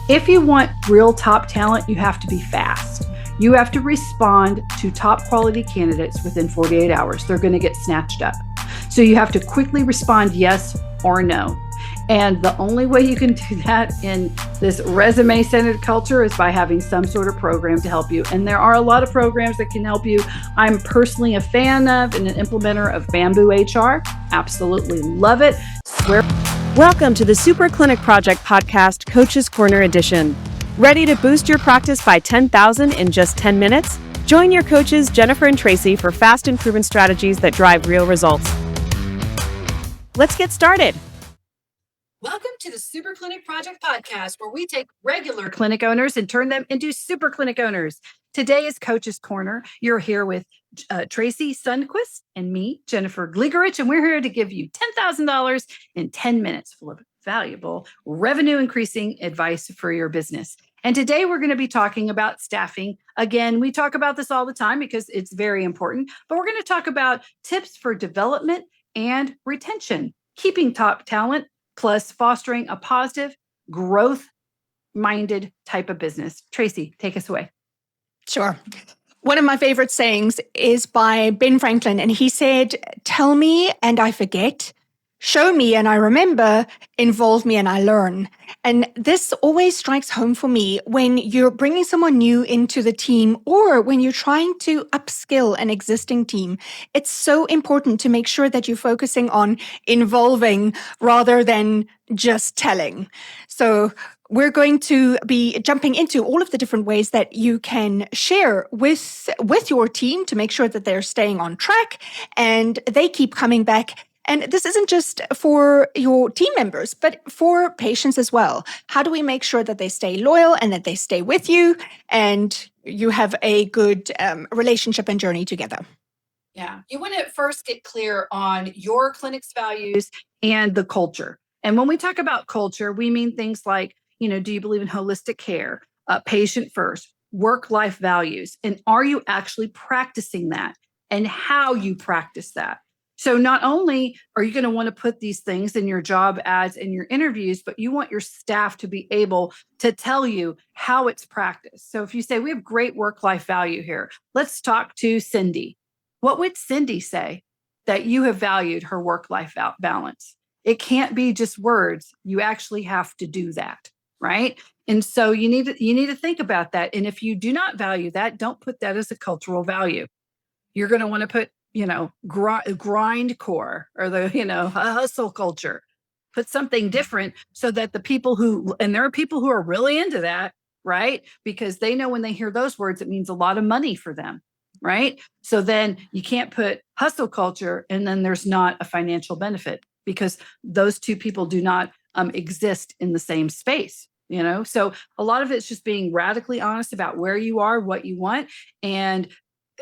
If you want real top talent, you have to be fast. You have to respond to top quality candidates within 48 hours. They're going to get snatched up. So you have to quickly respond yes or no. And the only way you can do that in this resume-centered culture is by having some sort of program to help you. And there are a lot of programs that can help you. I'm personally a fan of and an implementer of Bamboo HR. Absolutely love it. Welcome to the Super Clinic Project Podcast, Coach's Corner Edition. Ready to boost your practice by 10,000 in just 10 minutes? Join your coaches, Jennifer and Tracey, for fast and proven strategies that drive real results. Let's get started. Welcome to the Super Clinic Project Podcast, where we take regular clinic owners and turn them into super clinic owners. Today is Coach's Corner. You're here with Tracey Sundkvist and me, Jennifer Gligoric, and we're here to give you $10,000 in 10 minutes full of valuable revenue-increasing advice for your business. And today we're going to be talking about staffing. Again, we talk about this all the time because it's very important, but we're going to talk about tips for development and retention, keeping top talent, plus fostering a positive, growth-minded type of business. Tracey, take us away. Sure. One of my favorite sayings is by Ben Franklin, and he said, "Tell me and I forget, show me and I remember, involve me and I learn." And this always strikes home for me when you're bringing someone new into the team or when you're trying to upskill an existing team. It's so important to make sure that you're focusing on involving rather than just telling. So we're going to be jumping into all of the different ways that you can share with your team to make sure that they're staying on track and they keep coming back. And this isn't just for your team members, but for patients as well. How do we make sure that they stay loyal and that they stay with you and you have a good relationship and journey together? Yeah, you want to first get clear on your clinic's values and the culture. And when we talk about culture, we mean things like, do you believe in holistic care, patient first, work-life values, and are you actually practicing that and how you practice that? So not only are you going to want to put these things in your job ads and your interviews, but you want your staff to be able to tell you how it's practiced. So if you say, we have great work-life value here, let's talk to Cindy. What would Cindy say that you have valued her work-life balance? It can't be just words. You actually have to do that, right? And so you need to think about that. And if you do not value that, don't put that as a cultural value. You're going to want to put grind core or the, hustle culture, put something different so that the people and there are people who are really into that, right? Because they know when they hear those words, it means a lot of money for them, right? So then you can't put hustle culture and then there's not a financial benefit because those two people do not exist in the same space. So a lot of it's just being radically honest about where you are, what you want, and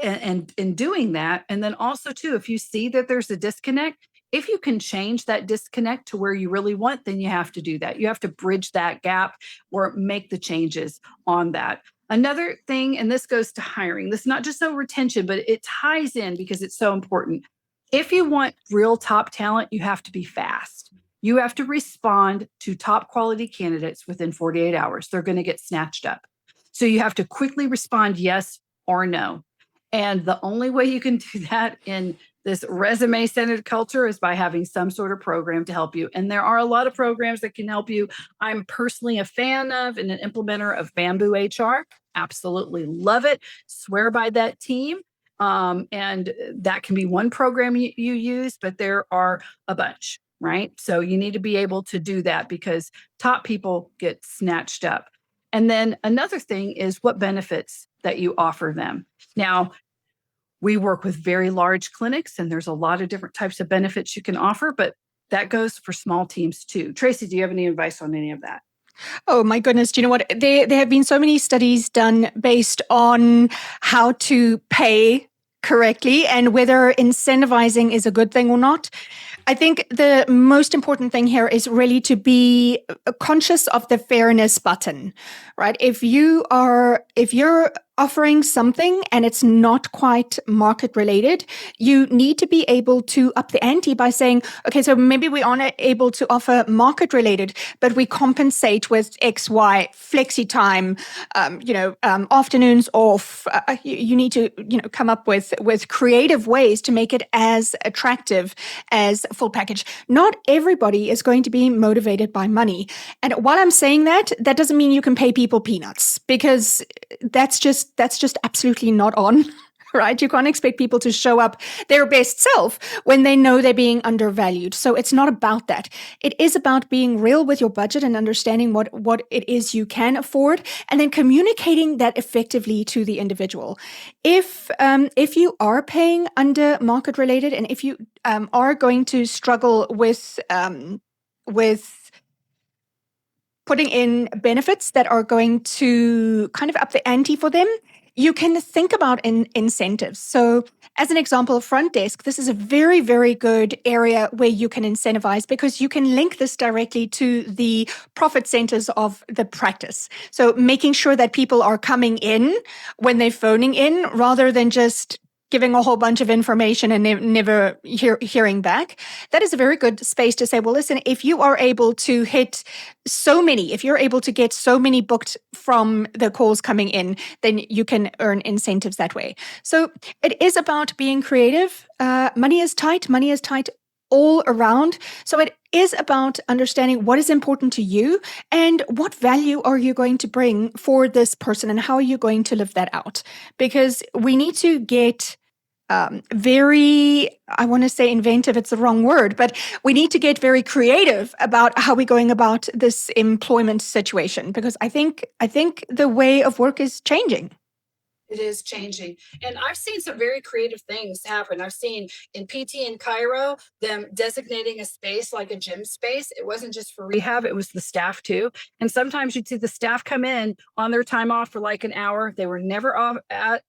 in doing that. And then also too, if you see that there's a disconnect, if you can change that disconnect to where you really want, then you have to do that. You have to bridge that gap or make the changes on that. Another thing, and this goes to hiring, this is not just so retention, but it ties in because it's so important. If you want real top talent, you have to be fast. You have to respond to top quality candidates within 48 hours. They're going to get snatched up. So you have to quickly respond yes or no. And the only way you can do that in this resume-centered culture is by having some sort of program to help you. And there are a lot of programs that can help you. I'm personally a fan of and an implementer of Bamboo HR. Absolutely love it. Swear by that team. And that can be one program you use, but there are a bunch, right? So you need to be able to do that because top people get snatched up. And then another thing is what benefits that you offer them. Now, we work with very large clinics and there's a lot of different types of benefits you can offer, but that goes for small teams too. Tracey, do you have any advice on any of that? Oh my goodness. Do you know what? There have been so many studies done based on how to pay correctly and whether incentivizing is a good thing or not. I think the most important thing here is really to be conscious of the fairness button, right? If you're offering something and it's not quite market related, you need to be able to up the ante by saying, okay, so maybe we aren't able to offer market related, but we compensate with X, Y, flexi time, afternoons off. You need to, come up with creative ways to make it as attractive as full package. Not everybody is going to be motivated by money. And while I'm saying that doesn't mean you can pay people peanuts, because that's just absolutely not on, right? You can't expect people to show up their best self when they know they're being undervalued. So it's not about that. It is about being real with your budget and understanding what it is you can afford, and then communicating that effectively to the individual. If you are paying under market related, and if you are going to struggle with putting in benefits that are going to kind of up the ante for them, you can think about incentives. So as an example, front desk, this is a very, very good area where you can incentivize, because you can link this directly to the profit centers of the practice. So making sure that people are coming in when they're phoning in, rather than just giving a whole bunch of information and never hearing back. That is a very good space to say, well, listen, if you are able to hit if you're able to get so many booked from the calls coming in, then you can earn incentives that way. So it is about being creative. Money is tight all around. So it is about understanding what is important to you and what value are you going to bring for this person, and how are you going to live that out? Because we need to get very, I want to say inventive, it's the wrong word, but we need to get very creative about how we're going about this employment situation, because I think the way of work is changing. It is changing. And I've seen some very creative things happen. I've seen in PT in Cairo, them designating a space like a gym space. It wasn't just for rehab, it was the staff too. And sometimes you'd see the staff come in on their time off for like an hour. They were never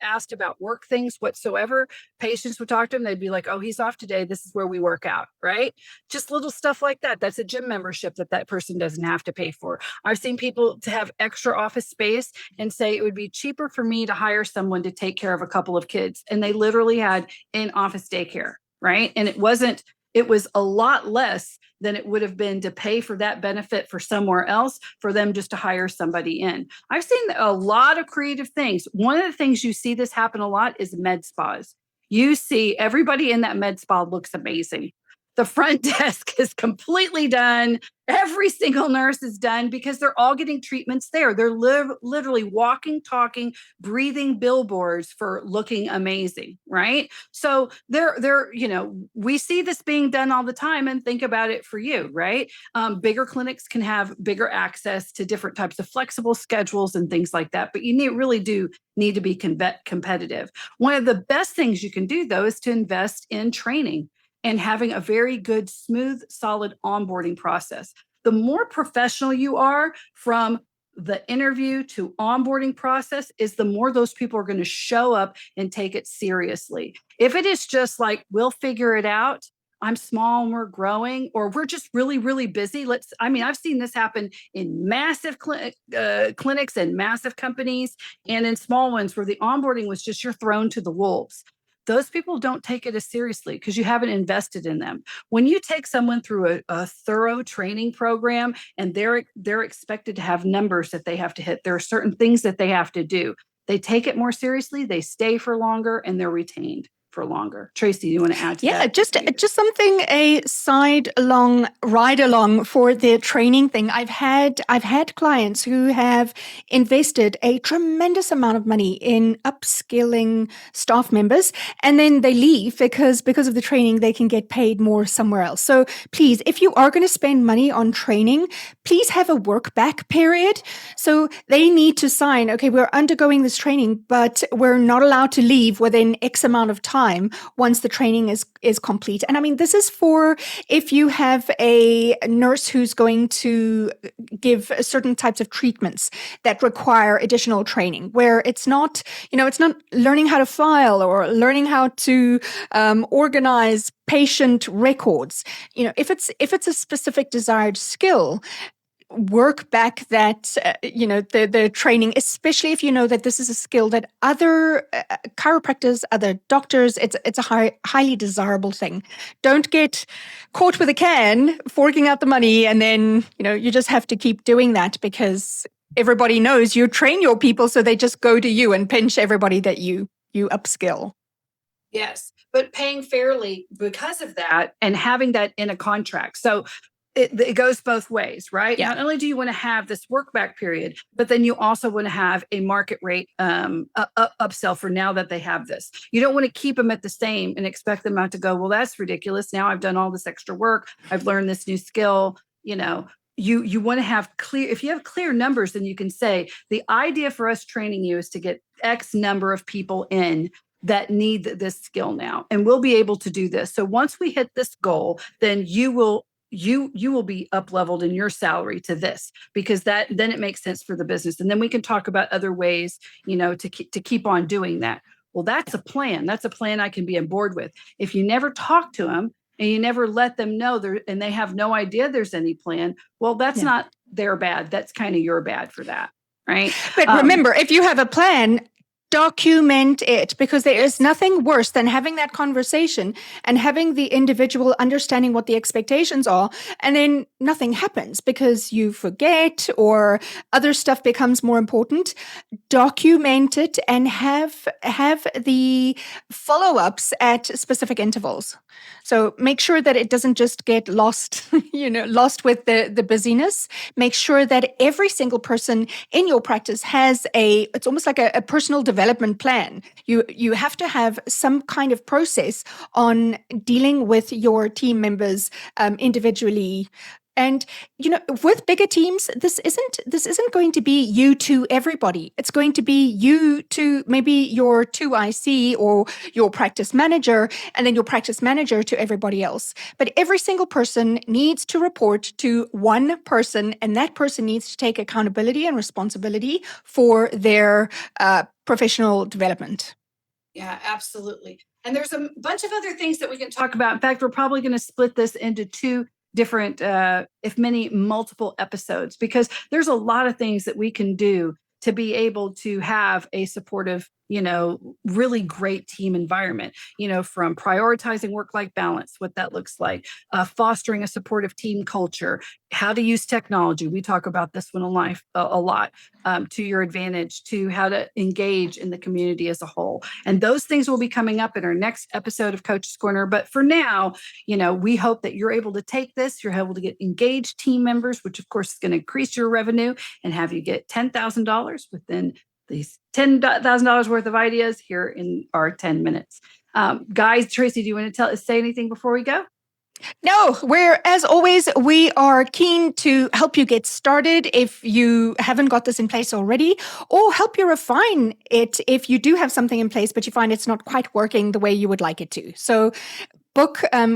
asked about work things whatsoever. Patients would talk to them. They'd be like, oh, he's off today. This is where we work out, right? Just little stuff like that. That's a gym membership that person doesn't have to pay for. I've seen people to have extra office space and say it would be cheaper for me to hire someone to take care of a couple of kids. And they literally had in-office daycare, right? And it was a lot less than it would have been to pay for that benefit for somewhere else, for them just to hire somebody in. I've seen a lot of creative things. One of the things you see this happen a lot is med spas. You see everybody in that med spa looks amazing. The front desk is completely done. Every single nurse is done, because they're all getting treatments there. They're literally walking, talking, breathing billboards for looking amazing, right? So we see this being done all the time, and think about it for you, right? Bigger clinics can have bigger access to different types of flexible schedules and things like that, but you really do need to be competitive. One of the best things you can do, though, is to invest in training and having a very good, smooth, solid onboarding process. The more professional you are from the interview to onboarding process, is the more those people are going to show up and take it seriously. If it is just like, we'll figure it out, I'm small and we're growing, or we're just really, really busy. I've seen this happen in massive clinics and massive companies, and in small ones where the onboarding was just, you're thrown to the wolves. Those people don't take it as seriously because you haven't invested in them. When you take someone through a thorough training program, and they're expected to have numbers that they have to hit, there are certain things that they have to do. They take it more seriously, they stay for longer, and they're retained for longer. Tracey, you want to add to that? Yeah, just something, a ride along for the training thing. I've had clients who have invested a tremendous amount of money in upskilling staff members, and then they leave because of the training they can get paid more somewhere else. So please, if you are going to spend money on training, please have a work back period. So they need to sign, okay, we're undergoing this training, but we're not allowed to leave within X amount of time once the training is complete. And I mean, this is for if you have a nurse who's going to give certain types of treatments that require additional training, where it's not learning how to file or learning how to organize patient records. If it's a specific desired skill, work back that, the training, especially if you know that this is a skill that other chiropractors, other doctors, it's a highly desirable thing. Don't get caught with a can, forking out the money, and then, you just have to keep doing that because everybody knows you train your people, so they just go to you and pinch everybody that you upskill. Yes, but paying fairly because of that and having that in a contract. So it goes both ways, right? Yeah. Not only do you want to have this work back period, but then you also want to have a market rate upsell for now that they have this. You don't want to keep them at the same and expect them not to go, well, that's ridiculous. Now I've done all this extra work. I've learned this new skill. You want to have clear, if you have clear numbers, then you can say the idea for us training you is to get X number of people in that need this skill now. And we'll be able to do this. So once we hit this goal, then you will be up leveled in your salary to this, because then it makes sense for the business. And then we can talk about other ways, to keep on doing that. Well, that's a plan. That's a plan I can be on board with. If you never talk to them and you never let them know and they have no idea there's any plan, well, that's not their bad. That's kind of your bad for that. Right. But remember, if you have a plan, document it, because there is nothing worse than having that conversation and having the individual understanding what the expectations are, and then nothing happens because you forget or other stuff becomes more important. Document it and have the follow-ups at specific intervals. So make sure that it doesn't just get lost, lost with the busyness. Make sure that every single person in your practice has it's almost like a personal development plan. You have to have some kind of process on dealing with your team members individually. And with bigger teams, this isn't going to be you to everybody. It's going to be you to maybe your 2IC or your practice manager, and then your practice manager to everybody else. But every single person needs to report to one person, and that person needs to take accountability and responsibility for their professional development. Yeah, absolutely. And there's a bunch of other things that we can talk about. In fact, we're probably going to split this into two different, multiple episodes, because there's a lot of things that we can do to be able to have a supportive, really great team environment, from prioritizing work-life balance, what that looks like, fostering a supportive team culture, how to use technology. We talk about this one a lot, to your advantage, to how to engage in the community as a whole. And those things will be coming up in our next episode of Coach's Corner. But for now, we hope that you're able to take this, you're able to get engaged team members, which of course is going to increase your revenue and have you get $10,000 within these $10,000 worth of ideas here in our 10 minutes. Guys, Tracey, do you want to say anything before we go? No, as always, we are keen to help you get started if you haven't got this in place already, or help you refine it if you do have something in place, but you find it's not quite working the way you would like it to. So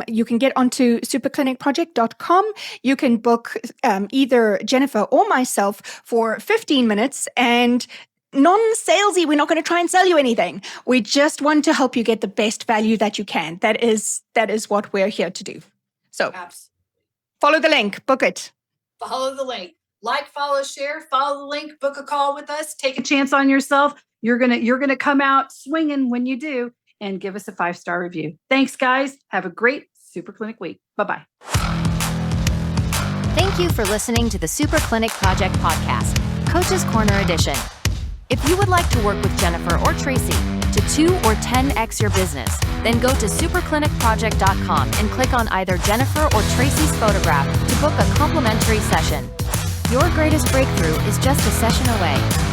you can get onto superclinicproject.com. You can book either Jennifer or myself for 15 minutes, and non-salesy. We're not going to try and sell you anything. We just want to help you get the best value that you can. That is what we're here to do. So Absolutely. Follow the link, book it. Follow the link. Like, follow, share, follow the link, book a call with us, take a chance on yourself. You're going to come out swinging when you do, and give us a 5-star review. Thanks, guys. Have a great Super Clinic week. Bye-bye. Thank you for listening to the Super Clinic Project podcast, Coach's Corner edition. If you would like to work with Jennifer or Tracey to 2 or 10x your business, then go to superclinicproject.com and click on either Jennifer or Tracey's photograph to book a complimentary session. Your greatest breakthrough is just a session away.